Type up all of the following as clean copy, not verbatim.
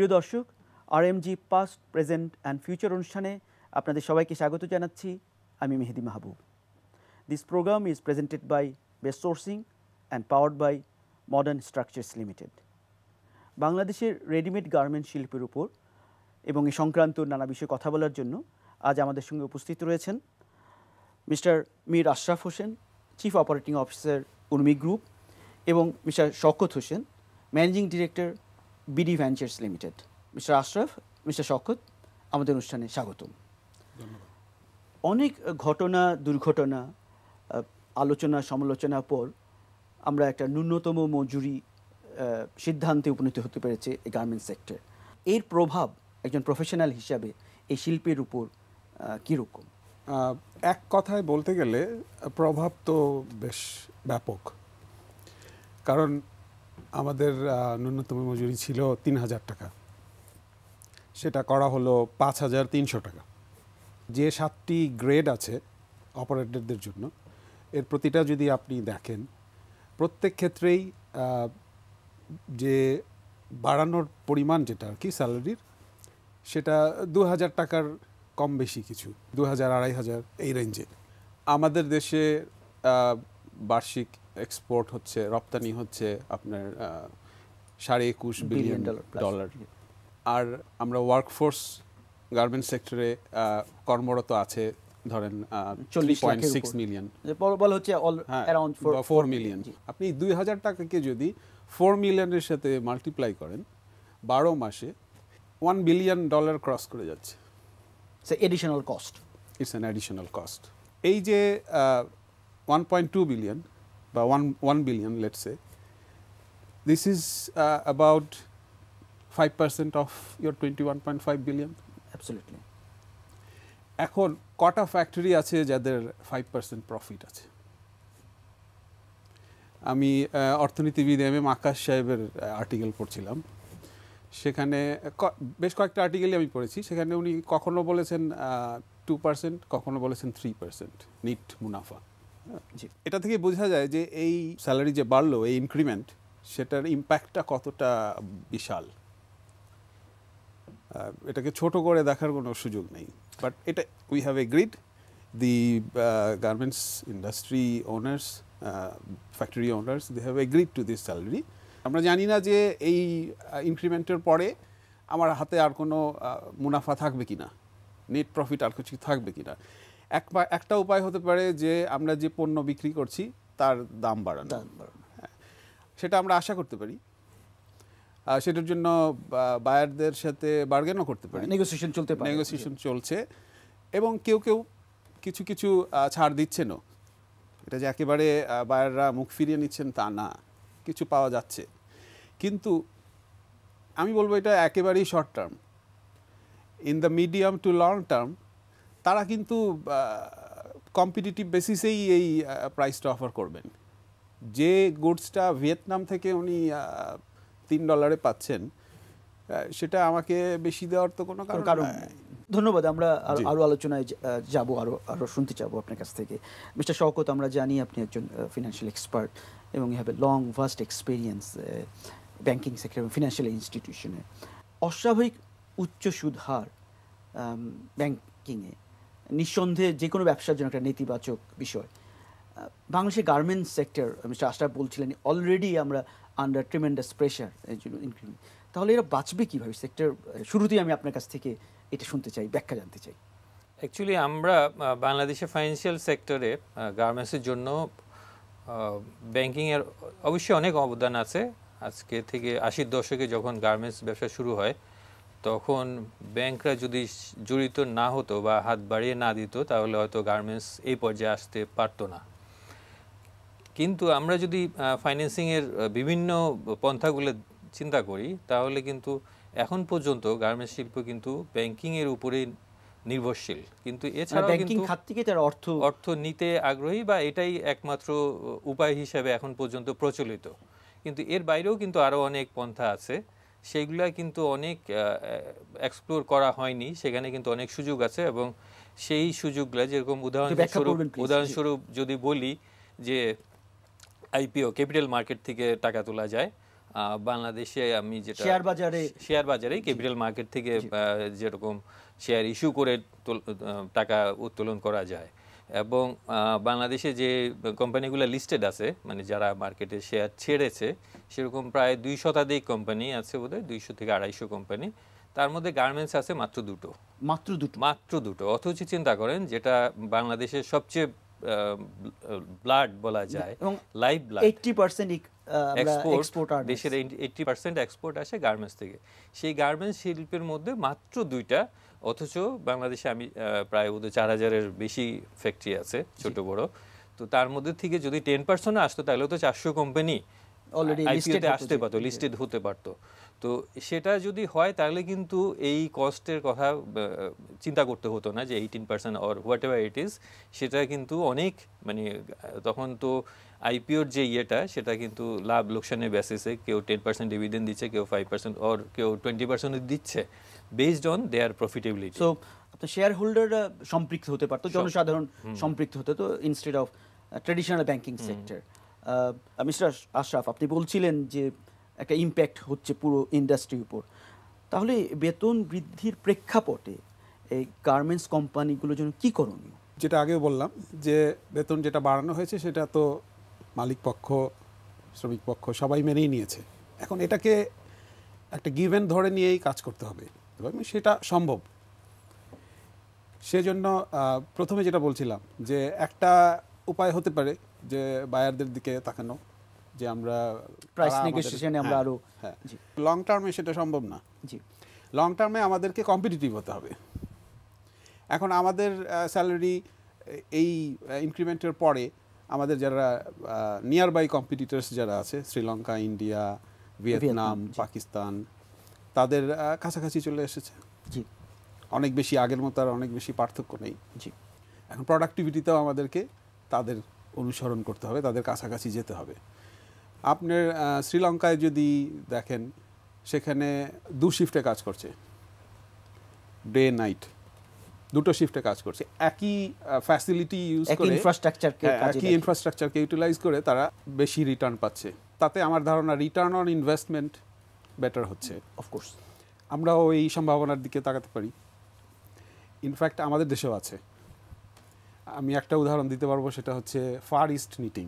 প্রিয় দর্শক, RMG past present and future অনুষ্ঠানে আপনাদের সবাইকে স্বাগত জানাচ্ছি। আমি Mehedi Mahbub. This programme is presented by Best Sourcing and powered by Modern Structures Limited. বাংলাদেশের রেডিমেড গার্মেন্ট শিল্পের উপর এবং এই সংক্রান্ত নানা বিষয়ে কথা বলার জন্য আজ আমাদের সঙ্গে উপস্থিত রয়েছেন mister Mir Ashraf Hossain, chief operating officer Urmi Group, এবং mister Shawkat Hossain, managing director BD Ventures Limited. Mister Ashraf, mister Shawkat, আমাদের অনুষ্ঠানে স্বাগতম। অনেক ঘটনা দুর্ঘটনা আলোচনা সমালোচনার পর আমরা একটা ন্যূনতম মজুরি সিদ্ধান্তে উপনীত হতে পেরেছে এই গার্মেন্টস সেক্টর। এর প্রভাব একজন প্রফেশনাল হিসাবে এই শিল্পের উপর কীরকম? এক কথায় বলতে গেলে প্রভাব তো বেশ ব্যাপক। কারণ আমাদের ন্যূনতম মজুরি ছিল ৩,০০০ টাকা, সেটা করা হলো ৫,৩০০ টাকা। যে ৭টি গ্রেড আছে অপারেটরদের জন্য, এর প্রতিটা যদি আপনি দেখেন, প্রত্যেক ক্ষেত্রেই যে বাড়ানোর পরিমাণ যেটা আর কি স্যালারির, সেটা ২,০০০ টাকার কম বেশি কিছু, ২,০০০, ২,৫০০ এই রেঞ্জে। আমাদের দেশে বার্ষিক এক্সপোর্ট হচ্ছে, রপ্তানি হচ্ছে আপনার ২.২৫ বিলিয়ন ডলার। আর আমরা ওয়ার্কফোর্স গার্মেন্ট সেক্টরে কর্মরত আছে ধরেন 3.6 মিলিয়ন, বলা হচ্ছে অ্যারাউন্ড 4 মিলিয়ন। আপনি ২,০০০ টাকাকে যদি 4 মিলিয়নের সাথে মাল্টিপ্লাই করেন 12 মাসে, $1 বিলিয়ন ক্রস করে যাচ্ছে। Additional cost, it's an additional cost. এই যে 1.2 বিলিয়ন বা 1 billion, let's say, this is about 5% of your 21.5 billion. Absolutely. এখন কটা ফ্যাক্টরি আছে যাদের 5% প্রফিট আছে? আমি অর্থনীতিবিদ এম আকাশ সাহেবের আর্টিকেল পড়ছিলাম, সেখানে বেশ কয়েকটা আর্টিকেলই আমি পড়েছি। সেখানে উনি কখনো বলেছেন 2%, কখনো বলেছেন 3% নিট মুনাফা। এটা থেকে বোঝা যায় যে এই স্যালারি যে বাড়লো, এই ইনক্রিমেন্ট, সেটার ইম্প্যাক্টটা কতটা বিশাল। এটাকে ছোট করে দেখার কোনো সুযোগ নেই। বাট এটা we have agreed, the garments industry owners, factory owners, they have agreed to this salary. আমরা জানি না যে এই ইনক্রিমেন্টের পরে আমার হাতে আর কোনো মুনাফা থাকবে কিনা, নেট প্রফিট আর কিছু থাকবে কিনা। একটা উপায় হতে পারে যে আমরা যে পণ্য বিক্রি করছি তার দাম বাড়ানো, সেটা আমরা আশা করতে পারি। সেটার জন্য বায়ারদের সাথে বার্গেনও করতে পারি, নেগোসিয়েশন চলতে পারে, নেগোসিয়েশন চলছে। এবং কেউ কেউ কিছু কিছু ছাড় দিচ্ছেনও। এটা যে একেবারে বায়াররা মুখ ফিরিয়ে নিচ্ছেন তা না, কিছু পাওয়া যাচ্ছে। কিন্তু আমি বলবো এটা একেবারেই short term. In the medium to long term তারা কিন্তু কম্পিটিটিভ বেসিসেই এই প্রাইসটা অফার করবেন। যে গুডসটা ভিয়েতনাম থেকে উনি $3 পাচ্ছেন, সেটা আমাকে বেশি দেওয়ার তো কোনো কারণ নেই। ধন্যবাদ। আমরা আরও আলোচনায় যাব, আরও শুনতে চাবো আপনার কাছ থেকে। মিস্টার শওকত, আমরা জানি আপনি একজন ফিনান্সিয়াল এক্সপার্ট এবং you have a long vast experience banking sector এবং ফিনান্সিয়াল ইনস্টিটিউশনে। অস্বাভাবিক উচ্চ সুদ হার ব্যাংকিংয়ে নিঃসন্দেহে যে কোনো ব্যবসার জন্য একটা নেতিবাচক বিষয়। বাংলাদেশের গার্মেন্টস সেক্টর, মিস্টার আশরাফ বলছিলেন, অলরেডি আমরা আন্ডার ট্রিমেন্ডাস প্রেশার ইনক্রিমেন্ট। তাহলে এরা বাঁচবে কীভাবে সেক্টর? শুরুতেই আমি আপনার কাছ থেকে এটা শুনতে চাই, ব্যাখ্যা জানতে চাই। অ্যাকচুয়ালি আমরা বাংলাদেশের ফাইন্যান্সিয়াল সেক্টরে গার্মেন্টসের জন্য ব্যাংকিংয়ের অবশ্যই অনেক অবদান আছে। আজকে থেকে 80-র দশকে যখন গার্মেন্টস ব্যবসা শুরু হয়, তখন ব্যাংকরা যদি জড়িত না হতো বা হাত বাড়িয়ে না দিত, তাহলে হয়তো গার্মেন্টস এই পর্যায়ে আসতে পারতো না। কিন্তু আমরা যদি ফাইন্যান্সিংয়ের বিভিন্ন পন্থাগুলো চিন্তা করি, তাহলে কিন্তু এখন পর্যন্ত গার্মেন্টস শিল্প কিন্তু ব্যাংকিংয়ের উপরেই নির্ভরশীল। কিন্তু এছাড়াও কিন্তু অর্থ নিতে আগ্রহী বা এটাই একমাত্র উপায় হিসেবে এখন পর্যন্ত প্রচলিত। কিন্তু এর বাইরেও কিন্তু আরও অনেক পন্থা আছে, সেইগুলা কিন্তু অনেক এক্সপ্লোর করা হয়নি। সেখানে কিন্তু অনেক সুযোগ আছে এবং সেই সুযোগগুলো, যেরকম উদাহরণস্বরূপ যদি বলি যে আইপিও, ক্যাপিটাল মার্কেট থেকে টাকা তোলা যায়, বাংলাদেশে আমি যেটা শেয়ার বাজারে ক্যাপিটাল মার্কেট থেকে যেরকম শেয়ার ইস্যু করে টাকা উত্তোলন করা যায়, এবং বাংলাদেশে যে কোম্পানিগুলো লিস্টেড আছে, মানে যারা মার্কেটে শেয়ার ছেড়েছে, সেরকম প্রায় 200 কোম্পানি আছে, বোধহয় 200 থেকে 250 কোম্পানি। তার মধ্যে গার্মেন্টস আছে মাত্র দুটো। অথচ চিন্তা করেন, যেটা বাংলাদেশের সবচেয়ে ব্লাড বলা যায়, লাইভ ব্লাড, 80% এক্সপোর্ট, দেশের 80% এক্সপোর্ট আসে গার্মেন্টস থেকে। সেই গার্মেন্টস শিল্পের মধ্যে মাত্র 2টা, অথচ বাংলাদেশে আমি প্রায় 4000-এর বেশি ফ্যাক্টরি আছে, ছোট বড়। তো তার মধ্যে থেকে যদি 10% আসতো, তাহলে তো 400 কোম্পানি অলরেডি আইপিওতে আসতে পারতো, লিস্টেড হতে পারতো। তো সেটা যদি হয়, তাহলে কিন্তু এই কস্টের কথা চিন্তা করতে হতো না, যে 18% or what ever it is, সেটা কিন্তু অনেক, মানে তখন তো আইপিওর যে ইয়েটা, সেটা কিন্তু লাভ লোকসানের বেসিসে কেউ 10% ডিভিডেন্ড দিচ্ছে, কেউ 5% অর কেউ 20% দিচ্ছে, based on their profitability. So আপনার শেয়ার হোল্ডাররা সম্পৃক্ত হতে পারতো, জনসাধারণ সম্পৃক্ত হতে, তো instead of traditional banking sector. Mister Ashraf, আপনি বলছিলেন যে একটা ইম্প্যাক্ট হচ্ছে পুরো ইন্ডাস্ট্রির উপর। তাহলে বেতন বৃদ্ধির প্রেক্ষাপটে এই গার্মেন্টস কোম্পানিগুলোর জন্য কী করণীয়? যেটা আগেও বললাম, যে বেতন যেটা বাড়ানো হয়েছে সেটা তো মালিক পক্ষ, শ্রমিক পক্ষ সবাই মেনেই নিয়েছে। এখন এটাকে একটা গিভেন ধরে নিয়েই কাজ করতে হবে, এবং সেটা সম্ভব। সেজন্য প্রথমে যেটা বলছিলাম, যে একটা উপায় হতে পারে যে বায়ারদের দিকে তাকানো, যে আমরা প্রাইস নেগোসিয়েশনে আমরা আরো, লং টার্মে সেটা সম্ভব না। জি, লং টার্মে আমাদেরকে কম্পিটিটিভ হতে হবে। এখন আমাদের স্যালারি এই ইনক্রিমেন্টের পরে আমাদের যারা নিয়ার বাই কম্পিটিটরস যারা আছে, শ্রীলঙ্কা, ইন্ডিয়া, ভিয়েতনাম, পাকিস্তান, তাদের কাছাকাছি চলে এসেছে। জি, অনেক বেশি, আগের মতো আর অনেক বেশি পার্থক্য নেই। জি, এখন প্রোডাক্টিভিটিতেও আমাদেরকে তাদের অনুসরণ করতে হবে, তাদের কাছাকাছি যেতে হবে। আপনার শ্রীলঙ্কায় যদি দেখেন, সেখানে 2 শিফটে কাজ করছে, ডে নাইট, 2টো শিফটে কাজ করছে, একই ফ্যাসিলিটি ইউজ করে, একই ইনফ্রাস্ট্রাকচারকে ইউটিলাইজ করে তারা বেশি রিটার্ন পাচ্ছে। তাতে আমার ধারণা রিটার্ন অন ইনভেস্টমেন্ট বেটার হচ্ছে। অফকোর্স আমরাও এই সম্ভাবনার দিকে তাকাতে পারি। ইনফ্যাক্ট আমাদের দেশেও আছে। আমি একটা উদাহরণ দিতে পারবো, সেটা হচ্ছে ফার ইস্ট নিটিং।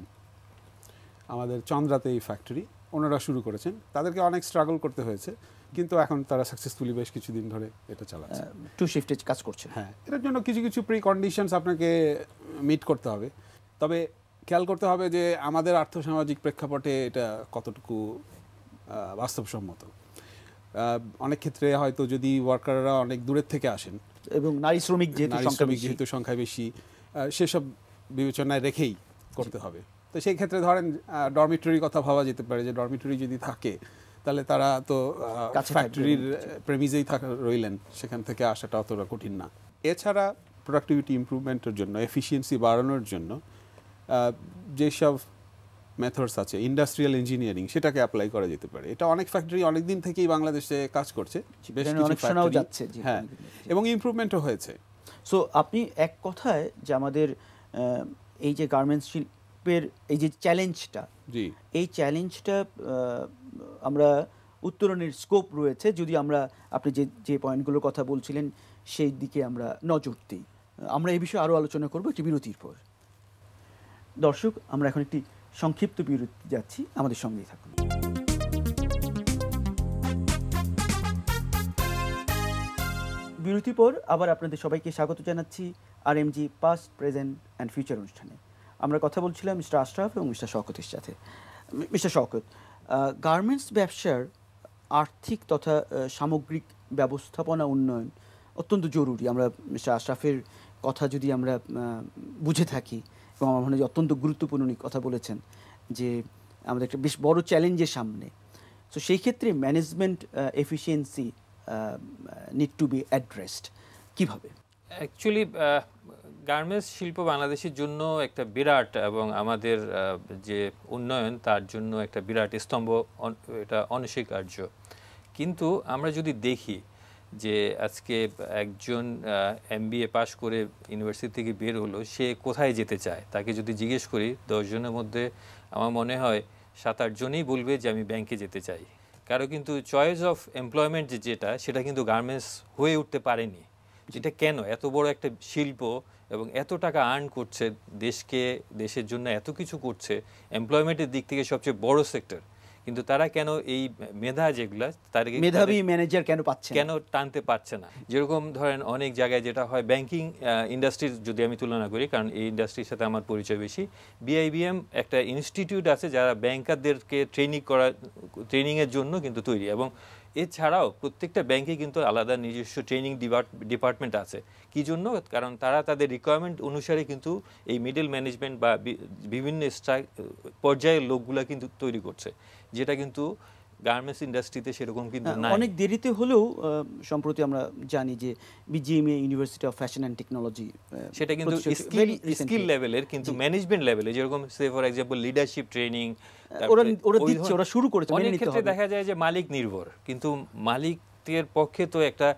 আমাদের চন্দ্রাতে এই ফ্যাক্টরি ওনারা শুরু করেছেন, তাদেরকে অনেক স্ট্রাগল করতে হয়েছে, কিন্তু এখন তারা সাকসেসফুলি বেশ কিছুদিন ধরে এটা চালাচ্ছে, 2 শিফটে কাজ করছে। হ্যাঁ, এটার জন্য কিছু কিছু প্রি কন্ডিশনস আপনাকে মিট করতে হবে। তবে খেয়াল করতে হবে যে আমাদের আর্থসামাজিক প্রেক্ষাপটে এটা কতটুকু বাস্তবসম্মত। অনেক ক্ষেত্রে হয়তো যদি ওয়ার্কাররা অনেক দূরের থেকে আসেন, এবং নারী শ্রমিক যেহেতু সংখ্যা বেশি, সেসব বিবেচনায় রেখেই করতে হবে। তো সেই ক্ষেত্রে ধরেন ডরমিটরির কথা ভাবা যেতে পারে, যে ডরমিটরি যদি থাকে তাহলে তারা তো ফ্যাক্টরির প্রেমিজেই রইলেন, সেখান থেকে আসাটা অতটা কঠিন না। এছাড়া প্রোডাক্টিভিটি ইমপ্রুভমেন্টের জন্য, এফিসিয়েন্সি বাড়ানোর জন্য যেসব মেথডস আছে, ইন্ডাস্ট্রিয়াল ইঞ্জিনিয়ারিং, সেটাকে অ্যাপ্লাই করা যেতে পারে। এটা অনেক ফ্যাক্টরি অনেক দিন থেকেই বাংলাদেশে কাজ করছে, বেশ কিছু ফ্যাক্টরি যাচ্ছে, হ্যাঁ, এবং ইমপ্রুভমেন্টও হয়েছে। সো আপনি এক কথায় যে আমাদের এই যে গার্মেন্টস শিল্পের এই যে চ্যালেঞ্জটা, এই চ্যালেঞ্জটা আমরা উত্তরণের স্কোপ রয়েছে যদি আমরা, আপনি যে পয়েন্টগুলোর কথা বলছিলেন সেই দিকে আমরা নজর দিই। আমরা এই বিষয়ে আরও আলোচনা করব একটি বিরতির পর। দর্শক, আমরা এখন একটি সংক্ষিপ্ত বিরতি যাচ্ছি, আমাদের সঙ্গেই থাকুন। বিরতির পর আবার আপনাদের সবাইকে স্বাগত জানাচ্ছি RMG past, present and future অনুষ্ঠানে। আমরা কথা বলছিলাম মিস্টার আশরাফ এবং মিস্টার শওকতের সাথে। মিস্টার শওকত, গার্মেন্টস ব্যবসার আর্থিক তথা সামগ্রিক ব্যবস্থাপনা উন্নয়ন অত্যন্ত জরুরি। আমরা মিস্টার আশরাফের কথা যদি আমরা বুঝে থাকি, এবং আমার মনে হয় অত্যন্ত গুরুত্বপূর্ণ কথা বলেছেন, যে আমাদের একটা বেশ বড় চ্যালেঞ্জের সামনে। সো সেই ক্ষেত্রে management efficiency need to B addressed কীভাবে? অ্যাকচুয়ালি গার্মেন্টস শিল্প বাংলাদেশের জন্য একটা বিরাট, এবং আমাদের যে উন্নয়ন তার জন্য একটা বিরাট স্তম্ভ, এটা অনস্বীকার্য। কিন্তু আমরা যদি দেখি যে আজকে একজন MBA পাশ করে ইউনিভার্সিটি থেকে বের হলো, সে কোথায় যেতে চায়, তাকে যদি জিজ্ঞেস করি 10 জনের মধ্যে আমার মনে হয় 7-8 জনই বলবে যে আমি ব্যাংকে যেতে চাই। কারো কিন্তু চয়েস অফ এমপ্লয়মেন্ট যেটা সেটা কিন্তু গার্মেন্টস হয়ে উঠতে পারেনি। এটা কেন? এত বড় একটা শিল্প এবং এত টাকা আর্ন করছে, দেশের জন্য এত কিছু করছে, এমপ্লয়মেন্টের দিক থেকে সবচেয়ে বড় সেক্টর, কিন্তু তারা কেন এই মেধা যেগুলা মেধাবী ম্যানেজার কেন টানতে পারছে না? যেরকম ধরেন অনেক জায়গায় যেটা হয়, ব্যাংকিং ইন্ডাস্ট্রির যদি আমি তুলনা করি, কারণ এই ইন্ডাস্ট্রির সাথে আমার পরিচয় বেশি, বিআইবিএম একটা ইনস্টিটিউট আছে যারা ব্যাংকারদেরকে ট্রেনিংয়ের জন্য কিন্তু তৈরি, এবং এছাড়াও প্রত্যেকটা ব্যাংকে কিন্তু আলাদা নিজস্ব ট্রেনিং ডিপার্টমেন্ট আছে। কি জন্য? কারণ তারা তাদের রিকোয়ারমেন্ট অনুসারে কিন্তু এই মিডল ম্যানেজমেন্ট বা বিভিন্ন পর্যায়ের লোকগুলা কিন্তু তৈরি করছে, যেটা কিন্তু গার্মেন্টস ইন্ডাস্ট্রিতে সেরকম কিন্তু নাই। অনেক দেরিতে হলেও সম্প্রতি আমরা জানি যে BGMA university of fashion and technology, সেটা কিন্তু স্কিল লেভেলের, কিন্তু ম্যানেজমেন্ট লেভেলে, যেরকম সে ফর এক্সাম্পল লিডারশিপ ট্রেনিং ওরা শুরু করেছে। অনেক ক্ষেত্রে দেখা যায় যে মালিক নির্ভর, কিন্তু মালিকের পক্ষে তো একটা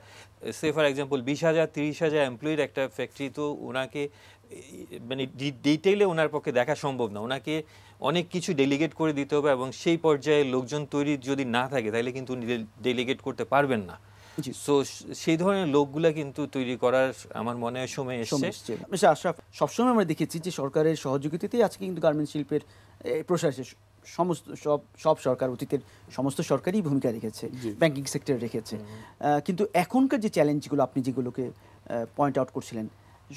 সে ফর এক্সাম্পল 20,000-30,000 এমপ্লয়ির একটা ফ্যাক্টরি, তো ওনাকে মানে ডিটেইলে ওনার পক্ষে দেখা সম্ভব না। ওনাকে অনেক কিছু ডেলিগেট করে দিতে হবে, এবং সেই পর্যায়ে লোকজন তৈরি যদি না থাকে তাহলে কিন্তু ডেলিগেট করতে পারবেন না। সো সেই ধরনের লোকগুলা কিন্তু তৈরি করার আমার মনে হয় সময় এসেছে। আশরাফ, সবসময় আমরা দেখেছি যে সরকারের সহযোগিতাতেই আজকে কিন্তু গার্মেন্টস শিল্পের প্রসার। সব সরকার, অতীতের সমস্ত সরকারই ভূমিকা রেখেছে, ব্যাংকিং সেক্টরে রেখেছে, কিন্তু এখনকার যে চ্যালেঞ্জগুলো আপনি যেগুলোকে পয়েন্ট আউট করছিলেন,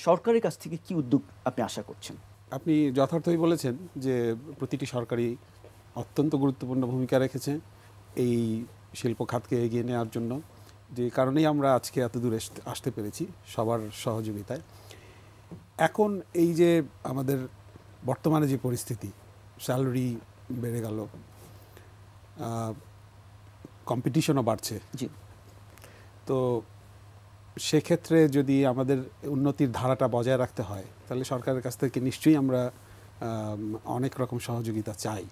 সরকারের কাছ থেকে কি উদ্যোগ আপনি আশা করছেন? আপনি যথার্থই বলেছেন যে প্রতিটি সরকারই অত্যন্ত গুরুত্বপূর্ণ ভূমিকা রেখেছে এই শিল্প খাতকে এগিয়ে নেওয়ার জন্য, যে কারণেই আমরা আজকে এত দূরে আসতে পেরেছি সবার সহযোগিতায়। এখন এই যে আমাদের বর্তমানে যে পরিস্থিতি, স্যালারি বেড়ে গেল, কম্পিটিশনও বাড়ছে, তো সেক্ষেত্রে যদি আমাদের উন্নতির ধারাটা বজায় রাখতে হয় তাহলে সরকারের কাছ থেকে নিশ্চয়ই আমরা অনেক রকম সহযোগিতা চাই।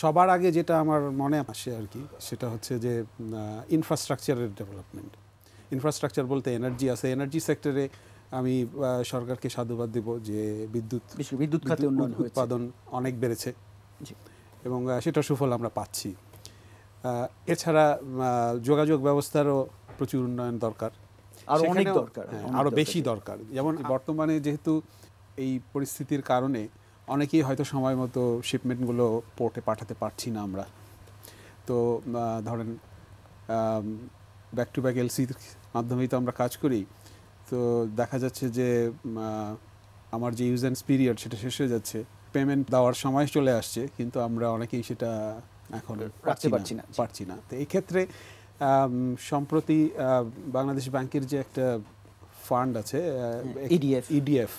সবার আগে যেটা আমার মনে আসে আর কি, সেটা হচ্ছে যে ইনফ্রাস্ট্রাকচারের ডেভেলপমেন্ট। ইনফ্রাস্ট্রাকচার বলতে এনার্জি আছে। এনার্জি সেক্টরে আমি সরকারকে সাধুবাদ দেব যে বিদ্যুৎ খাতে উৎপাদন অনেক বেড়েছে এবং সেটা সুফল আমরা পাচ্ছি। এছাড়া যোগাযোগ ব্যবস্থারও প্রচুর উন্নয়ন দরকার, আরো বেশি দরকার। যেমন বর্তমানে যেহেতু এই পরিস্থিতির কারণে অনেকেই হয়তো সময় মতো শিপমেন্টগুলো পোর্টে পাঠাতে পারছি না আমরা, তো ধরেন ব্যাক টু ব্যাক এলসির মাধ্যমেই তো আমরা কাজ করি, তো দেখা যাচ্ছে যে আমার যে ইউজেন্স পিরিয়ড সেটা শেষ হয়ে যাচ্ছে, পেমেন্ট দেওয়ার সময় চলে আসছে, কিন্তু আমরা অনেকেই সেটা এখন পারছি না। তো এই ক্ষেত্রে সম্প্রতি বাংলাদেশ ব্যাংকের যে একটা ফান্ড আছে ইডিএফ,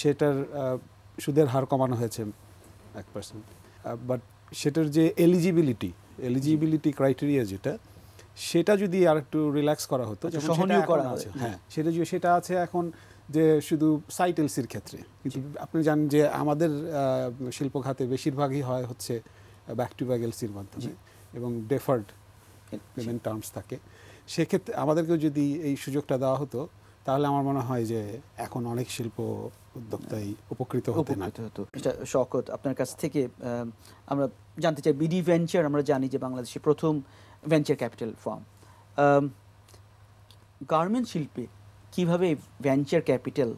সেটার সুদের হার কমানো হয়েছে 1%, বাট সেটার যে এলিজিবিলিটি ক্রাইটেরিয়া যেটা, সেটা যদি আর একটু রিল্যাক্স করা হতো, সেটা আছে এখন, যে শুধু সাইট এলসির ক্ষেত্রে। কিন্তু আপনি জানেন যে আমাদের শিল্প খাতে বেশিরভাগই হয় হচ্ছে ব্যাক টু ব্যাক এলসির মাধ্যমে এবং ডেফার্ড পেমেন্ট টার্মস থাকে। সেক্ষেত্রে আমাদেরকেও যদি এই সুযোগটা দেওয়া হতো তাহলে আমার মনে হয় যে এখন অনেক শিল্প উদ্যোক্তাই উপকৃত হতো। শওকত, আপনার কাছ থেকে আমরা জানতে চাই, বিডি ভেঞ্চার আমরা জানি যে বাংলাদেশের প্রথম ভেঞ্চার ক্যাপিটাল ফার্ম। গার্মেন্ট শিল্পে কিভাবে ভেঞ্চার ক্যাপিটাল,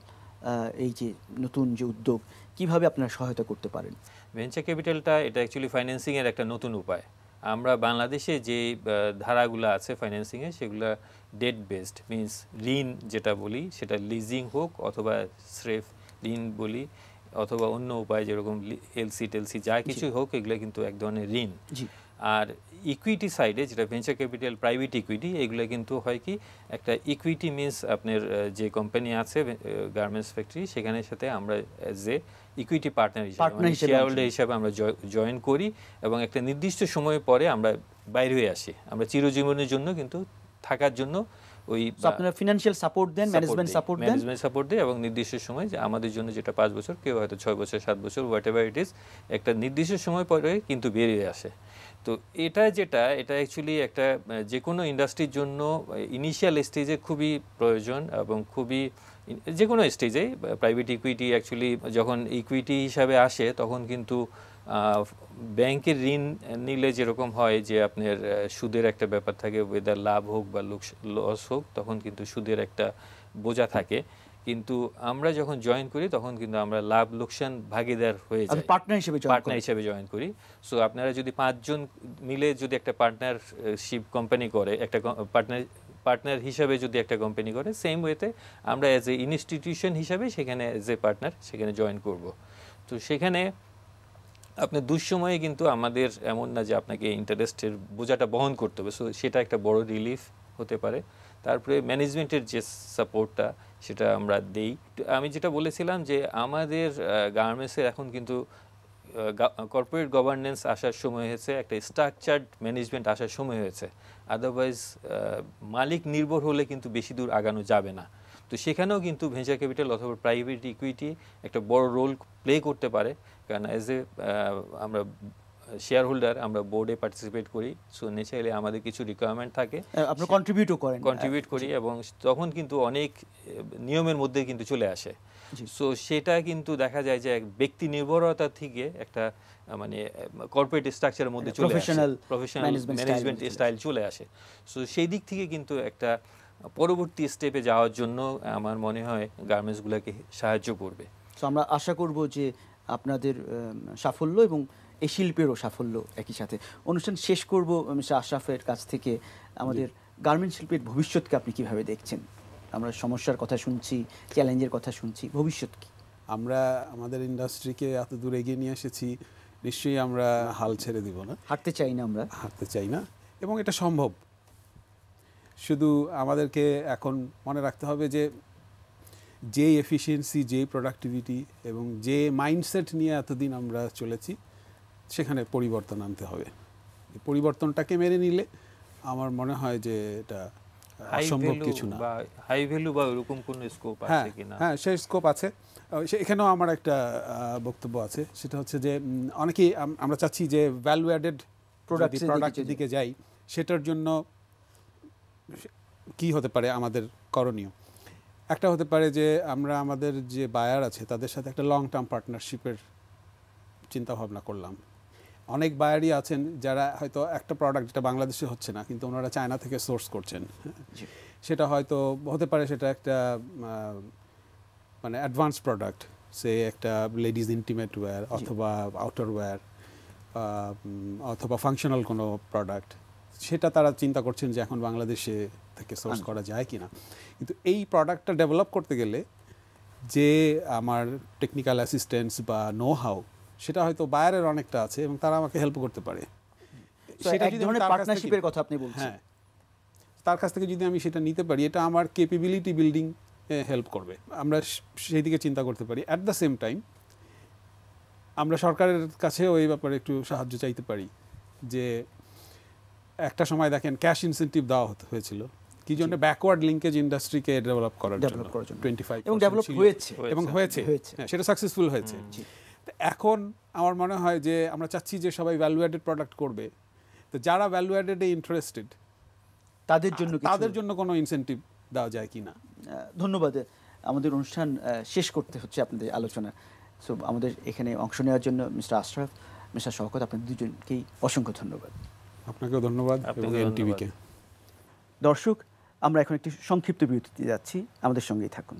এই যে নতুন যে উদ্যোগ, কিভাবে আপনারা সহায়তা করতে পারেন? ভেঞ্চার ক্যাপিটালটা এটা অ্যাকচুয়ালি ফাইন্যান্সিংয়ের একটা নতুন উপায়। আমরা বাংলাদেশে যে ধারাগুলো আছে ফাইন্যান্সিংয়ে, সেগুলো ডেট বেসড, মিনস ঋণ যেটা বলি সেটা লিজিং হোক অথবা স্রেফ ঋণ বলি, অথবা অন্য উপায় যেরকম এলসি টেলসি যা কিছু হোক, এগুলো কিন্তু এক ধরনের ঋণ। আর ইকুইটি সাইডে যেটা ভেঞ্চার ক্যাপিটাল, প্রাইভেট ইকুইটি, এগুলো কিন্তু হয় কি, একটা ইকুইটি মিনস আপনার যে কোম্পানি আছে গার্মেন্টস ফ্যাক্টরি, সেখানের সাথে আমরা এজ এ ইকুইটি পার্টনার হিসেবে, শেয়ার হোল্ডার হিসেবে আমরা জয়েন করি, এবং একটা নির্দিষ্ট সময় পরে আমরা বাইরে হয়ে আসি। আমরা চিরজীবনের জন্য কিন্তু থাকার জন্য ওই আপনারা ফিনান্সিয়াল সাপোর্ট দেন, ম্যানেজমেন্ট সাপোর্ট দেয়, এবং নির্দিষ্ট সময় যে আমাদের জন্য যেটা 5 বছর, কেউ হয়তো 6 বছর 7 বছর, হোয়াট এভার ইট ইজ, একটা নির্দিষ্ট সময় পরে কিন্তু বেরিয়ে আসে। তো এটা অ্যাকচুয়ালি একটা যে কোনো ইন্ডাস্ট্রির জন্য ইনিশিয়াল স্টেজে খুবই প্রয়োজন, এবং খুবই যে কোনো স্টেজে প্রাইভেট ইকুইটি অ্যাকচুয়ালি যখন ইকুইটি হিসাবে আসে তখন কিন্তু ব্যাংকের ঋণ নিলে যেরকম হয় যে আপনার সুদের একটা ব্যাপার থাকে, ওয়েদার লাভ হোক বা লস হোক, তখন কিন্তু সুদের একটা বোঝা থাকে। কিন্তু আমরা যখন জয়েন করি তখন কিন্তু আমরা লাভ লোকসান ভাগীদার হয়ে যাই, পার্টনার হিসেবে জয়েন করি। সো আপনারা যদি 5 জন মিলে যদি একটা পার্টনারশিপ কোম্পানি করে, একটা পার্টনার হিসাবে যদি একটা কোম্পানি করে, সেম ওয়েতে আমরা অ্যাজ এ ইনস্টিটিউশন হিসাবে সেখানে অ্যাজ এ পার্টনার সেখানে জয়েন করব। তো সেখানে আপনার দুঃসময়ে কিন্তু আমাদের এমন না যে আপনাকে ইন্টারেস্টের বোঝাটা বহন করতে হবে, সো সেটা একটা বড় রিলিফ হতে পারে। তারপরে ম্যানেজমেন্টের যে সাপোর্টটা সেটা আমরা দেই। আমি যেটা বলেছিলাম যে আমাদের গার্মেন্টসের এখন কিন্তু কর্পোরেট গভর্নেন্স আসার সময় হয়েছে, একটা স্ট্রাকচার্ড ম্যানেজমেন্ট আসার সময় হয়েছে। আদারওয়াইজ মালিক নির্ভর হলে কিন্তু বেশি দূর আগানো যাবে না। তো সেখানেও কিন্তু ভেঞ্চার ক্যাপিটাল অথবা প্রাইভেট ইকুইটি একটা বড় রোল প্লে করতে পারে, কারণ অ্যাজ এ আমরা শেয়ার হোল্ডার, আমরা বোর্ডে পার্টিসিপেট করি। সো ন্যাচারালি আমাদের কিছু রিকোয়ারমেন্ট থাকে, আপনি কন্ট্রিবিউট করি, এবং তখন কিন্তু অনেক নিয়মের মধ্যে কিন্তু চলে আসে। সো সেটা কিন্তু দেখা যায় যে ব্যক্তি নির্ভরতা থেকে একটা মানে কর্পোরেট স্ট্রাকচারের মধ্যে চলে আসে, প্রফেশনাল ম্যানেজমেন্ট স্টাইল চলে আসে। সো সেই দিক থেকে কিন্তু একটা পরবর্তী স্টেপে যাওয়ার জন্য আমার মনে হয় গার্মেন্টসগুলোকে সাহায্য করবে। সো আমরা আশা করব যে আপনাদের সাফল্য এবং এই শিল্পেরও সাফল্য একই সাথে। অনুষ্ঠান শেষ করব মিস্টার আশরাফের কাছ থেকে। আমাদের গার্মেন্ট শিল্পের ভবিষ্যৎকে আপনি কিভাবে দেখছেন? আমরা সমস্যার কথা শুনছি, চ্যালেঞ্জের কথা শুনছি, ভবিষ্যৎ কি? আমরা আমাদের ইন্ডাস্ট্রিকে এত দূর এগিয়ে নিয়ে এসেছি, নিশ্চয়ই আমরা হাল ছেড়ে দিব না, হাঁটতে চাই না, আমরা হাঁটতে চাই না, এবং এটা সম্ভব। শুধু আমাদেরকে এখন মনে রাখতে হবে যে এফিসিয়েন্সি, যে প্রোডাক্টিভিটি এবং যে মাইন্ডসেট নিয়ে এতদিন আমরা চলেছি, সেখানে পরিবর্তন আনতে হবে। এই পরিবর্তনটাকে মেনে নিলে আমার মনে হয় যে এটা অসম্ভব কিছু না। হাই ভ্যালু বা এরকম কোন স্কোপ আছে কিনা? হ্যাঁ, সেই স্কোপ আছে। এখানেও আমার একটা বক্তব্য আছে, সেটা হচ্ছে যে অনেকেই আমরা চাচ্ছি যে ভ্যালু অ্যাডেড প্রোডাক্টের দিকে যাই। সেটার জন্য কি হতে পারে আমাদের করণীয়? একটা হতে পারে যে আমরা আমাদের যে বায়ার আছে তাদের সাথে একটা লং টার্ম পার্টনারশিপের চিন্তা ভাবনা করলাম। অনেক বায়ারই আছেন যারা হয়তো একটা প্রোডাক্ট যেটা বাংলাদেশে হচ্ছে না, কিন্তু ওনারা চায়না থেকে সোর্স করছেন। সেটা হয়তো হতে পারে সেটা একটা মানে অ্যাডভান্স প্রোডাক্ট, সে একটা লেডিজ ইন্টিমেট ওয়্যার অথবা আউটার ওয়্যার অথবা ফাংশনাল কোনো প্রোডাক্ট। সেটা তারা চিন্তা করছেন যে এখন বাংলাদেশে থেকে সোর্স করা যায় কিনা। কিন্তু এই প্রোডাক্টটা ডেভেলপ করতে গেলে যে আমার টেকনিক্যাল অ্যাসিস্ট্যান্স বা নো হাউ, সেটা হয়তো বায়ারের অনেকটা আছে এবং তারা আমাকে হেল্প করতে পারে। সেটা এক ধরনের পার্টনারশিপের কথা আপনি বলছেন। হ্যাঁ, তার কাছ থেকে যদি আমি সেটা নিতে পারি, এটা আমার ক্যাপাবিলিটি বিল্ডিং হেল্প করবে। আমরা সেই দিকে চিন্তা করতে পারি। অ্যাট দ্য সেম টাইম আমরা সরকারের কাছেও এই ব্যাপারে একটু সাহায্য চাইতে পারি। যে একটা সময় দেখেন ক্যাশ ইনসেন্টিভ দেওয়া হয়েছিল কি জন্য, ব্যাকওয়ার্ড লিঙ্কেজ ইন্ডাস্ট্রিকে ডেভেলপ করার জন্য 25 এবং ডেভেলপ হয়েছে, সেটা সাকসেসফুল হয়েছে। এখন আমার মনে হয় যে আমরা চাচ্ছি যে সবাই ভ্যালু অ্যাডেড প্রোডাক্ট করবে, তো যারা ভ্যালু অ্যাডেডে ইন্টারেস্টেড তাদের জন্য কোনো ইনসেন্টিভ দেওয়া যায় কি না। ধন্যবাদ। আমাদের অনুষ্ঠান শেষ করতে হচ্ছে আপনাদের আলোচনা। সো আমাদের এখানে অংশ নেওয়ার জন্য মিস্টার আশরাফ, মিস্টার শওকত, আপনাদের দুজনকেই অসংখ্য ধন্যবাদ। আপনাকেও ধন্যবাদ এবং এনটিভিকে। দর্শক, আমরা এখন একটি সংক্ষিপ্ত বিরতিতে যাচ্ছি, আমাদের সঙ্গেই থাকুন।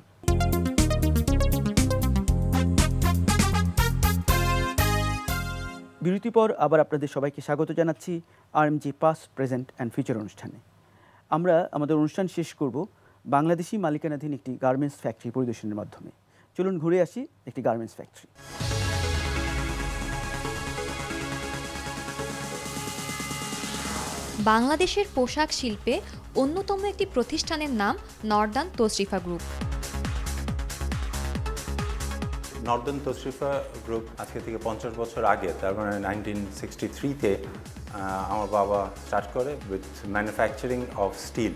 বিরতির পর আবার আপনাদের সবাইকে স্বাগত জানাচ্ছি RMG past, present and future অনুষ্ঠানে। আমরা আমাদের অনুষ্ঠান শেষ করব বাংলাদেশি মালিকানাধীন একটি গার্মেন্টস ফ্যাক্টরি পরিদর্শনের মাধ্যমে। চলুন ঘুরে আসি একটি গার্মেন্টস ফ্যাক্টরি। বাংলাদেশের পোশাক শিল্পে অন্যতম একটি প্রতিষ্ঠানের নাম northern Tashrifa group. Northern Tashrifa group আজকে থেকে 50 বছর আগে, তার মানে 1963-তে আমার বাবা স্টার্ট করে উইথ ম্যানুফ্যাকচারিং অফ স্টিল।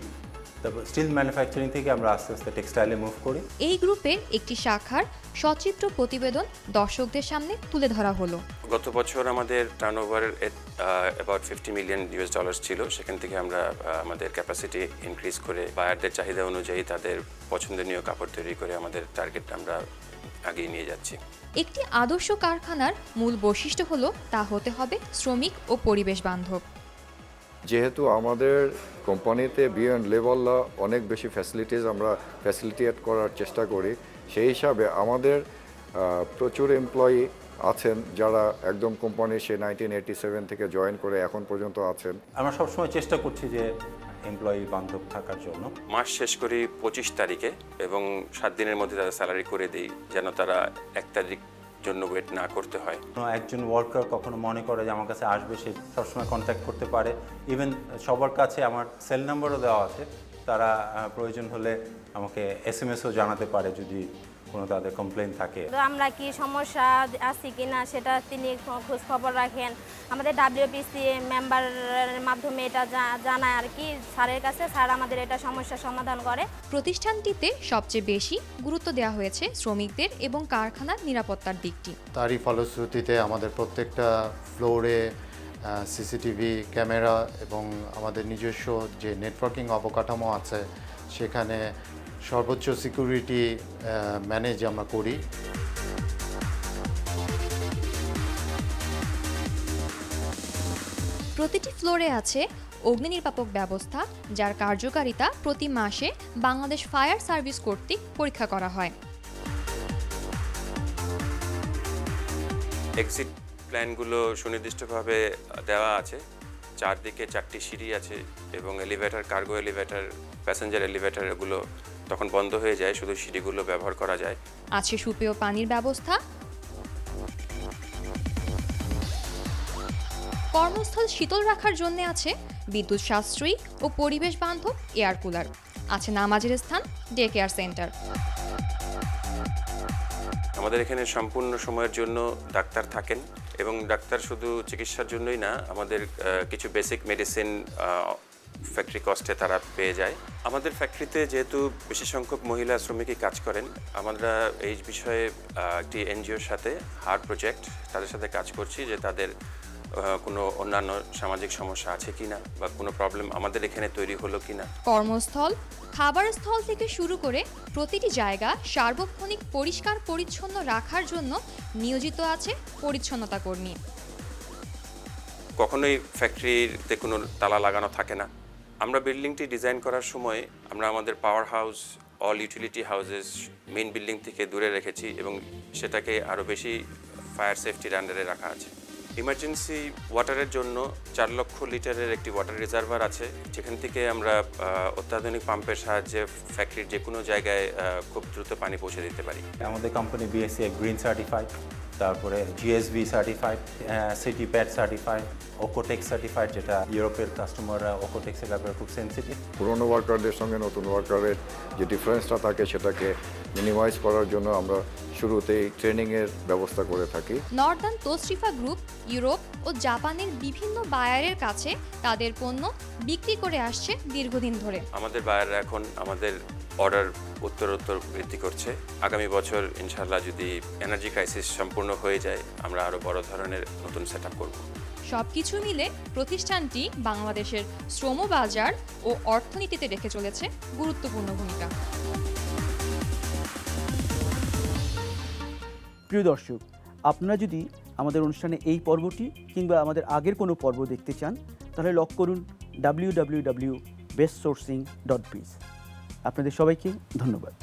তারপর স্টিল ম্যানুফ্যাকচারিং থেকে আমরা আস্তে আস্তে টেক্সটাইলে মুভ করি। এই গ্রুপের একটি শাখার সচিত্র প্রতিবেদন দর্শকদের সামনে তুলে ধরা হলো। গত বছর আমাদের টার্নওভার অ্যাবাউট $50 মিলিয়ন ছিল। সেখান থেকে আমরা আমাদের ক্যাপাসিটি ইনক্রিজ করে বায়ারদের চাহিদা অনুযায়ী তাদের পছন্দনীয় কাপড় তৈরি করে আমাদের টার্গেট আমরা আগিয়ে নিয়ে যাচ্ছি। একটি আদর্শ কারখানার মূল বৈশিষ্ট্য হলো তা হতে হবে শ্রমিক ও পরিবেশ বান্ধব। যেহেতু আমাদের কোম্পানিতে বিয়ন্ড লেভেল অনেক বেশি ফ্যাসিলিটিস আমরা ফ্যাসিলিটেট করার চেষ্টা করি, সেই হিসাবে আমাদের প্রচুর এমপ্লয়ি আছেন যারা একদম কোম্পানি সে 1987 থেকে জয়েন করে এখন পর্যন্ত আছেন। আমরা সবসময় চেষ্টা করছি যে এমপ্লয়ি বান্ধব থাকার জন্য। মাস শেষ করি 25 তারিখে এবং 7 দিনের মধ্যে তাদের স্যালারি করে দিই, যেন তারা 1 তারিখ জন্য ওয়েট না করতে হয়। একজন ওয়ার্কার কখনো মনে করে যে আমার কাছে আসবে, সে সবসময় কন্ট্যাক্ট করতে পারে। ইভেন সবার কাছে আমার সেল নাম্বারও দেওয়া আছে, তারা প্রয়োজন হলে আমাকে SMS-ও জানাতে পারে যদি কোনো তাদের কমপ্লেইন থাকে। আমরা কি সমস্যা আছে কিনা সেটা তিনি খোঁজ খবর রাখেন। আমাদের WPC মেম্বারের মাধ্যমে এটা জানায় আর কি স্যারের কাছে, স্যার আমাদের এটা সমস্যার সমাধান করে। প্রতিষ্ঠানটিতে সবচেয়ে বেশি গুরুত্ব দেওয়া হয়েছে শ্রমিকদের এবং কারখানার নিরাপত্তার দিকটি। তারই ফলশ্রুতিতে আমাদের প্রত্যেকটা ফ্লোরে CCTV ক্যামেরা এবং আমাদের নিজস্ব যে নেটওয়ার্কিং অবকাঠামো আছে সেখানে সর্বোচ্চ সিকিউরিটি ম্যানেজ আমরা করি। প্রতিটি ফ্লোরে আছে অগ্নি নির্বাপক ব্যবস্থা, যার কার্যকারিতা প্রতি মাসে বাংলাদেশ ফায়ার সার্ভিস কর্তৃক পরীক্ষা করা হয়। এক্সিট প্ল্যানগুলো সুনির্দিষ্টভাবে দেওয়া আছে, চারদিকে 4টি সিঁড়ি আছে এবং elevator, cargo elevator, passenger elevator এগুলো তখন বন্ধ হয়ে যায়, শুধু সিঁড়িগুলো ব্যবহার করা যায়। আছে সুপেয় পানির ব্যবস্থা, কর্মস্থল শীতল রাখার জন্য আছে বিদ্যুৎ সাশ্রয়ী ও পরিবেশ বান্ধব এয়ার কুলার, আছে নামাজের স্থান, ডে কেয়ার সেন্টার। আমাদের এখানে সম্পূর্ণ সময়ের জন্য ডাক্তার থাকেন এবং ডাক্তার শুধু চিকিৎসার জন্যই না, আমাদের কিছু বেসিক মেডিসিন ফ্যাক্টরি কস্টে তারা পেয়ে যায়। আমাদের ফ্যাক্টরিতে যেহেতু বেশি সংখ্যক মহিলা শ্রমিকই কাজ করেন, আমরা এই বিষয়ে একটি NGOর সাথে হার্ট প্রজেক্ট তাদের সাথে কাজ করছি যে তাদের কোনো অন্যান্য সামাজিক সমস্যা আছে কিনা বা কোনো প্রবলেম আমাদের এখানে তৈরি হলো কিনা। কর্মস্থল, খাবার স্থল থেকে শুরু করে প্রতিটি জায়গা সার্বক্ষণিক পরিষ্কার পরিচ্ছন্ন রাখার জন্য নিয়োজিত আছে পরিচ্ছন্নতা কর্মী। কখনোই ফ্যাক্টরিতে কোনো তালা লাগানো থাকে না। আমরা বিল্ডিংটি ডিজাইন করার সময় আমরা আমাদের power house, all utility houses main building থেকে দূরে রেখেছি এবং সেটাকে আরও বেশি ফায়ার সেফটির আন্ডারে রাখা আছে। ইমার্জেন্সি ওয়াটারের জন্য 4 লক্ষ লিটারের একটি ওয়াটার রিজার্ভার আছে, যেখান থেকে আমরা অত্যাধুনিক পাম্পের সাহায্যে ফ্যাক্টরির যে কোনো জায়গায় খুব দ্রুত পানি পৌঁছে দিতে পারি। আমাদের কোম্পানি BSc গ্রিন সার্টিফাইড, তারপরে GSB certified, CTPAT certified, Oekotex certified, যেটা ইউরোপের কাস্টমাররা ওকোটেক্সের ব্যাপারে খুব সেন্সিটিভ। পুরনো ওয়ার্কারদের সঙ্গে নতুন ওয়ার্কারের যে ডিফারেন্সটা থাকে সেটাকে মিনিমাইজ করার জন্য আমরা শুরুতেই ট্রেনিংয়ের ব্যবস্থা করে থাকি। নর্দার্ন তশরিফা গ্রুপ ইউরোপ ও জাপানের বিভিন্ন বায়ারের কাছে তাদের পণ্য বিক্রি করে আসছে দীর্ঘদিন ধরে। আমাদের বায়াররা এখন আমাদের অর্ডার উত্তরোত্তর বৃদ্ধি করছে। আগামী বছর ইনশাআল্লাহ যদি এনার্জি ক্রাইসিস সম্পূর্ণ হয়ে যায়, আমরা আরও বড় ধরনের নতুন সেট আপ করব। সবকিছু মিলে প্রতিষ্ঠানটি বাংলাদেশের শ্রম বাজার ও অর্থনীতিতে রেখে চলেছে গুরুত্বপূর্ণ ভূমিকা। প্রিয় দর্শক, আপনারা যদি আমাদের অনুষ্ঠানে এই পর্বটি কিংবা আমাদের আগের কোনো পর্ব দেখতে চান, তাহলে লগ করুন www.bestsourcing.biz। আপনাদের সবাইকে ধন্যবাদ।